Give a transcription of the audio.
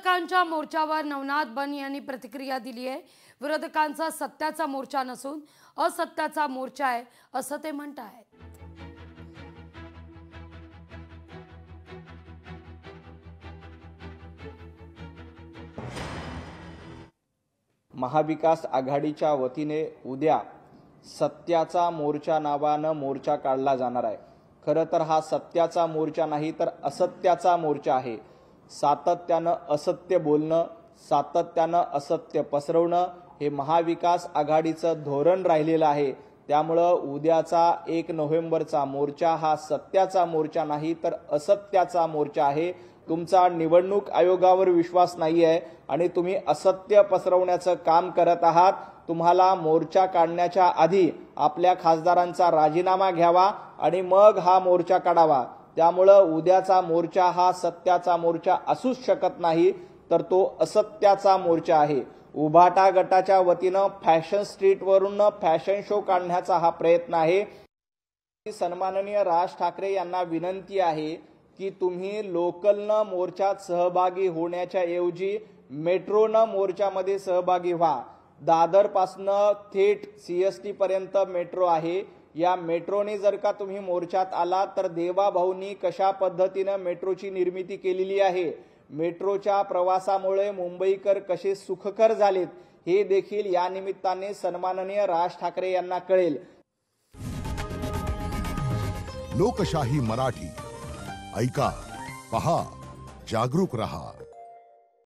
विरोधकांच्या मोर्चावर नवनाथ बन यांनी प्रतिक्रिया दिली आहे। विरोधकांचा सत्याचा मोर्चा नसून असत्याचा मोर्चा आहे असं ते म्हणतात। महाविकास आघाडीच्या वतीने उद्या सत्याचा मोर्चा नावानं मोर्चा काढला जाणार आहे। खरं तर हा सत्याचा मोर्चा नाही तर असत्याचा मोर्चा आहे। सातत्यानं असत्य बोलणं, सातत्यानं असत्य पसरवणं हे महाविकास आघाडीचं धोरण राहिलेलं आहे। त्यामुळे उद्याचा 1 नोव्हेंबरचा मोर्चा हा सत्याचा मोर्चा नाही तर असत्याचा मोर्चा आहे। तुमचा निवडणूक आयोगावर विश्वास नाही आहे आणि तुम्ही असत्य पसरवण्याचं काम करत आहात। तुम्हाला मोर्चा काढण्याच्या आधी आपल्या खासदारांचा राजीनामा घ्यावा आणि मग हा मोर्चा काढावा। त्यामुळे उद्याचा मोर्चा हा सत्याचा मोर्चा असूच शकत नाही तर तो असत्याचा मोर्चा आहे। उभाटा गटाच्या वतीनं फॅशन स्ट्रीटवरून फॅशन शो काढण्याचा हा प्रयत्न आहे। सन्माननीय राज ठाकरे यांना विनंती आहे की तुम्ही लोकलनं मोर्चात सहभागी होण्याच्या ऐवजी मेट्रोनं मोर्चामध्ये सहभागी व्हा। दादर पासनं थेट सीएसटी पर्यंत मेट्रो आहे। या मेट्रोने जर का तुम्ही मोर्चात आला तर देवाभाऊंनी कशा पद्धतीने मेट्रोची निर्मिती केलेली आहे, मेट्रोच्या प्रवासामुळे मुंबईकर कसे सुखकर झालेत हे देखील या निमित्ताने सन्माननीय राज ठाकरे यांना कळेल। लोकशाही मराठी ऐका, पहा, जागरूक रहा।